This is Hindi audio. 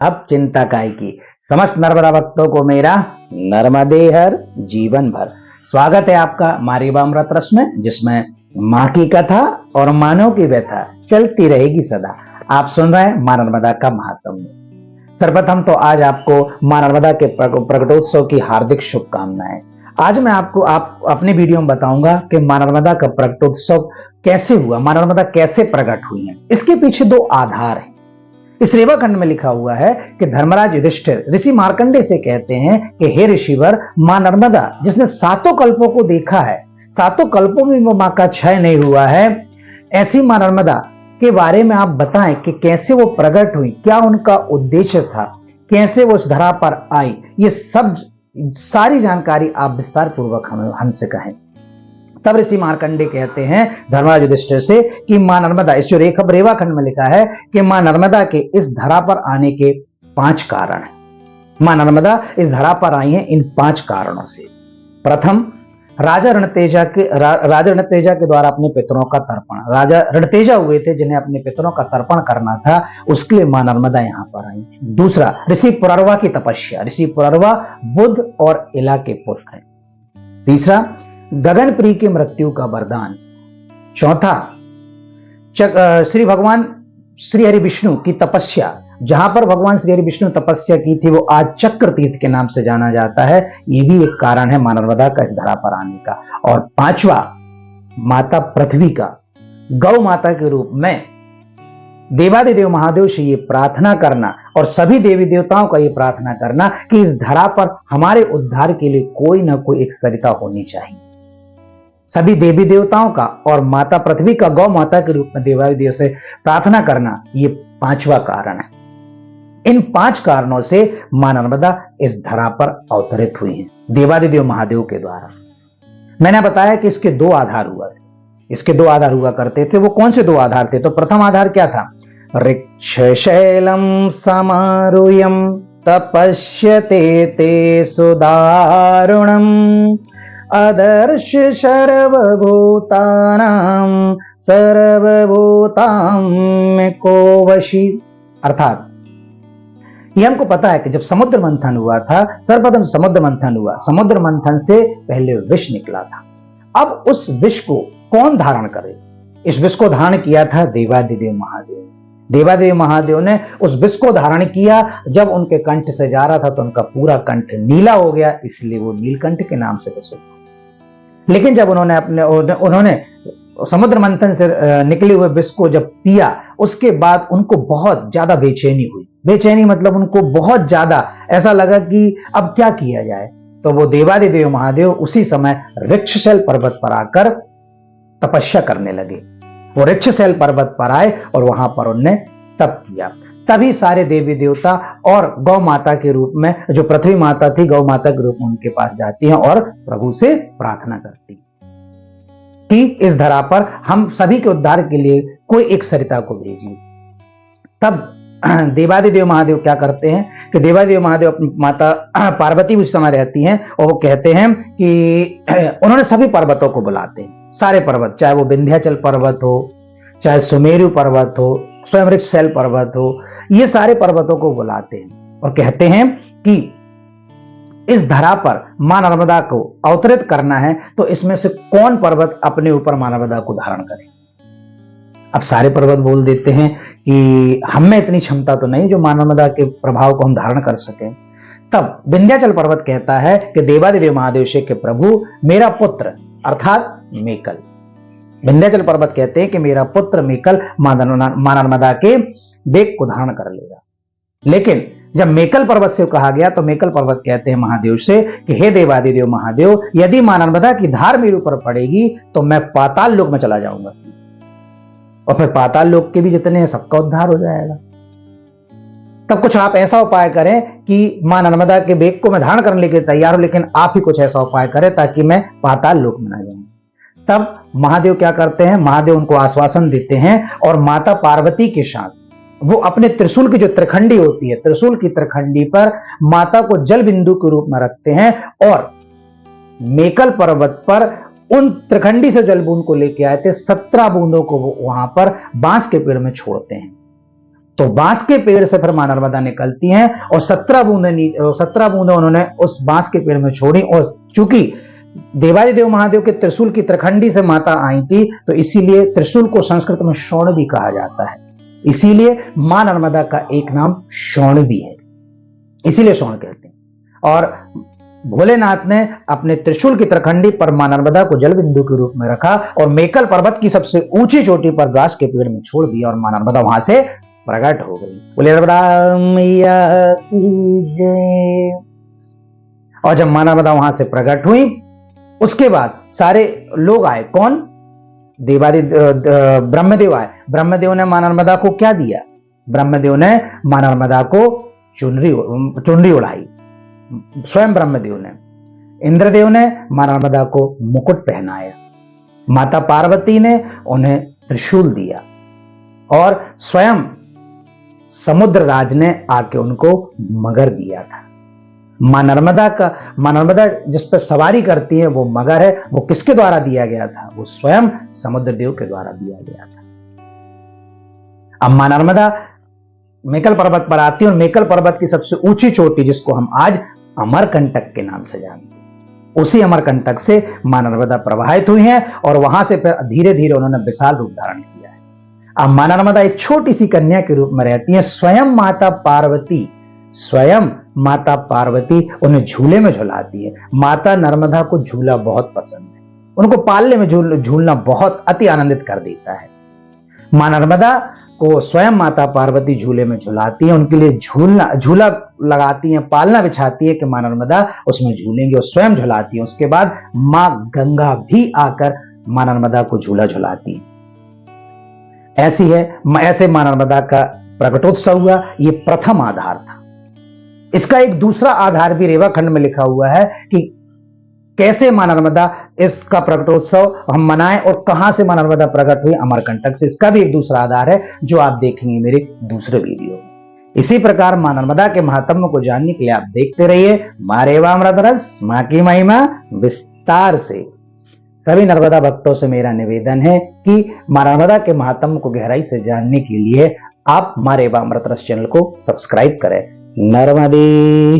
अब चिंता काय की। समस्त नर्मदा भक्तों को मेरा नर्मदे हर जीवन भर स्वागत है आपका मारीबामृत रस में, जिसमें माँ की कथा और मानव की व्यथा चलती रहेगी सदा। आप सुन रहे हैं माँ नर्मदा का महात्म्य। सर्वप्रथम तो आज आपको माँ नर्मदा के प्रकटोत्सव की हार्दिक शुभकामनाएं। आज मैं आपको अपनी वीडियो में बताऊंगा कि माँ नर्मदा का प्रकटोत्सव कैसे हुआ, माँ नर्मदा कैसे प्रकट हुई है। इसके पीछे दो आधार हैं। इस रेवाखंड में लिखा हुआ है कि धर्मराज युधिष्ठिर ऋषि मार्कंडे से कहते हैं कि हे ऋषिवर, मां नर्मदा जिसने सातों कल्पों को देखा है, सातों कल्पों में वो मां का क्षय नहीं हुआ है, ऐसी मां नर्मदा के बारे में आप बताएं कि कैसे वो प्रकट हुई, क्या उनका उद्देश्य था, कैसे वो इस धरा पर आई। ये सब सारी जानकारी आप विस्तार पूर्वक हमसे कहें। तब ऋषि मार्कंडे कहते हैं धर्मराज युधिष्ठिर से कि मां नर्मदा, इस जो रेवाखंड में लिखा है कि मां नर्मदा के इस धरा पर आने के 5 कारण हैं। मां नर्मदा इस धरा पर आई हैं इन 5 कारणों से। प्रथम, राजा रणतेजा के द्वारा अपने पितरों का तर्पण। राजा रणतेजा हुए थे जिन्हें अपने पितरों का तर्पण करना था, उसके लिए मां नर्मदा यहां पर आई। दूसरा, ऋषि पुररवा की तपस्या। ऋषि पुररवा बुध और इला के पुत्र हैं। तीसरा, गगनप्रिय की मृत्यु का वरदान। चौथा, श्री भगवान श्री हरि विष्णु की तपस्या। जहां पर भगवान श्री हरि विष्णु तपस्या की थी वो आज चक्र तीर्थ के नाम से जाना जाता है। ये भी एक कारण है मां नर्मदा का इस धरा पर आने का। और पांचवा, माता पृथ्वी का गौ माता के रूप में देवादिदेव महादेव से ये प्रार्थना करना और सभी देवी देवताओं का ये प्रार्थना करना कि इस धरा पर हमारे उद्धार के लिए कोई ना कोई एक सरिता होनी चाहिए। सभी देवी देवताओं का और माता पृथ्वी का गौ माता के रूप में देवादिदेव से प्रार्थना करना, ये 5वां कारण है। इन 5 कारणों से मां नर्मदा इस धरा पर अवतरित हुई हैं देवादिदेव महादेव के द्वारा। मैंने बताया कि इसके 2 आधार हुआ थे। इसके 2 आधार हुआ करते थे। वो कौन से 2 आधार थे? तो प्रथम आधार क्या था? ऋक्षशैलम समारूयम तपस्यते ते सुदारुणम अदर्श सर्वभूतानां सर्वभूतां को वशी। अर्थात ये हमको पता है कि जब समुद्र मंथन हुआ था, सर्वप्रथम समुद्र मंथन हुआ, समुद्र मंथन से पहले विष निकला था। अब उस विष को कौन धारण करे? इस विष को धारण किया था देवादिदेव महादेव। देवादिदेव महादेव ने उस विष को धारण किया। जब उनके कंठ से जा रहा था तो उनका पूरा कंठ नीला हो गया, इसलिए वो नीलकंठ के नाम से प्रसिद्ध। लेकिन जब उन्होंने समुद्र मंथन से निकले हुए विष को जब पिया, उसके बाद उनको बहुत ज्यादा बेचैनी हुई। बेचैनी मतलब उनको बहुत ज्यादा ऐसा लगा कि अब क्या किया जाए। तो वो देवादिदेव महादेव उसी समय ऋक्षशैल पर्वत पर आकर तपस्या करने लगे। वो ऋक्षशैल पर्वत पर आए और वहां पर उन्होंने तप किया। तभी सारे देवी देवता और गौ माता के रूप में, जो पृथ्वी माता थी, गौ माता के रूप में उनके पास जाती हैं और प्रभु से प्रार्थना करती कि इस धरा पर हम सभी के उद्धार के लिए कोई एक सरिता को भेजिए। तब देवादिदेव महादेव क्या करते हैं कि देवादिदेव महादेव अपनी माता पार्वती उस समय रहती हैं और वो कहते हैं कि उन्होंने सभी पर्वतों को बुलाते हैं, सारे पर्वत, चाहे वो विंध्याचल पर्वत हो, चाहे सुमेरु पर्वत हो, स्वयं ऋक्षशैल पर्वत हो, ये सारे पर्वतों को बुलाते हैं और कहते हैं कि इस धरा पर मां नर्मदा को अवतरित करना है, तो इसमें से कौन पर्वत अपने ऊपर मां नर्मदा को धारण करे। अब सारे पर्वत बोल देते हैं कि हम में इतनी क्षमता तो नहीं जो मां नर्मदा के प्रभाव को हम धारण कर सकें। तब विंध्याचल पर्वत कहता है कि देवादिदेव महादेव से कि प्रभु, मेरा पुत्र अर्थात मेकल, विंध्याचल पर्वत कहते हैं कि मेरा पुत्र मेकल मां नर्मदा के बेग को धारण कर लेगा। लेकिन जब मेकल पर्वत से कहा गया तो मेकल पर्वत कहते हैं महादेव से कि हे देवादिदेव महादेव, यदि मां नर्मदा की धार मेरे ऊपर पड़ेगी तो मैं पाताल लोक में चला जाऊंगा और फिर पाताल लोक के भी जितने हैं सबका उद्धार हो जाएगा। तब कुछ आप ऐसा उपाय करें कि मां नर्मदा के बेग को मैं धारण करने के लिए तैयार हूं, लेकिन आप ही कुछ ऐसा उपाय करें ताकि मैं पाताल लोक में ना जाऊं। तब महादेव क्या करते हैं? महादेव उनको आश्वासन देते हैं और माता पार्वती के साथ वो अपने त्रिशूल की जो त्रिखंडी होती है, त्रिशूल की त्रिखंडी पर माता को जल बिंदु के रूप में रखते हैं और मेकल पर्वत पर उन त्रिखंडी से जल बूंद को लेके आए थे, 17 बूंदों को वो वहां पर बांस के पेड़ में छोड़ते हैं। तो बांस के पेड़ से फिर मां नर्मदा निकलती हैं और 17 बूंदें उन्होंने उस बांस के पेड़ में छोड़ी। और चूंकि देवादिदेव महादेव के त्रिशूल की त्रिखंडी से माता आई थी, तो इसीलिए त्रिशूल को संस्कृत में शौण भी कहा जाता है। इसीलिए मां नर्मदा का एक नाम शौण भी है, इसीलिए शौण कहते हैं। और भोलेनाथ ने अपने त्रिशूल की त्रिखंडी पर मां नर्मदा को जल बिंदु के रूप में रखा और मेकल पर्वत की सबसे ऊंची चोटी पर बांस के पेड़ में छोड़ दिया और मां नर्मदा वहां से प्रकट हो गई। बोले नर्मदा मैया की जय। और जब मां नर्मदा वहां से प्रकट हुई, उसके बाद सारे लोग आए। कौन? ब्रह्मदेव आए। ब्रह्मदेव ने मां नर्मदा को क्या दिया? ब्रह्मदेव ने मां नर्मदा को चुनरी उड़ाई, स्वयं ब्रह्मदेव ने। इंद्रदेव ने मां नर्मदा को मुकुट पहनाया, माता पार्वती ने उन्हें त्रिशूल दिया और स्वयं समुद्र राज ने आके उनको मगर दिया था। मां नर्मदा जिस पर सवारी करती है वो मगर है। वो किसके द्वारा दिया गया था? वो स्वयं समुद्र देव के द्वारा दिया गया था। अब मां नर्मदा मेकल पर्वत पर आती है और मेकल पर्वत की सबसे ऊंची चोटी, जिसको हम आज अमरकंटक के नाम से जानते हैं, उसी अमरकंटक से मां नर्मदा प्रवाहित हुई हैं और वहां से फिर धीरे धीरे उन्होंने विशाल रूप धारण किया है। अब मां नर्मदा एक छोटी सी कन्या के रूप में रहती हैं। स्वयं माता पार्वती उन्हें झूले में झुलाती है। माता नर्मदा को झूला बहुत पसंद है, उनको पालने में झूलना बहुत अति आनंदित कर देता है। मां नर्मदा को स्वयं माता पार्वती झूले में झुलाती है, उनके लिए झूला लगाती हैं, पालना बिछाती है कि मां नर्मदा उसमें झूलेंगे और स्वयं झुलाती है। उसके बाद मां गंगा भी आकर मां नर्मदा को झूला झुलाती है। ऐसे मां नर्मदा का प्रकटोत्सव हुआ। ये प्रथम आधार था। इसका एक दूसरा आधार भी रेवाखंड में लिखा हुआ है कि कैसे मां नर्मदा इसका प्रकटोत्सव हम मनाएं और कहां से मां नर्मदा प्रकट हुई? अमरकंटक से। इसका भी एक दूसरा आधार है जो आप देखेंगे मेरे दूसरे वीडियो में। इसी प्रकार मां नर्मदा के महात्म्य को जानने के लिए आप देखते रहिए मां रेवामृत रस, मां की महिमा विस्तार से। सभी नर्मदा भक्तों से मेरा निवेदन है कि मां नर्मदा के महात्म्य को गहराई से जानने के लिए आप मां रेवामृत रस चैनल को सब्सक्राइब करें। नर्मदे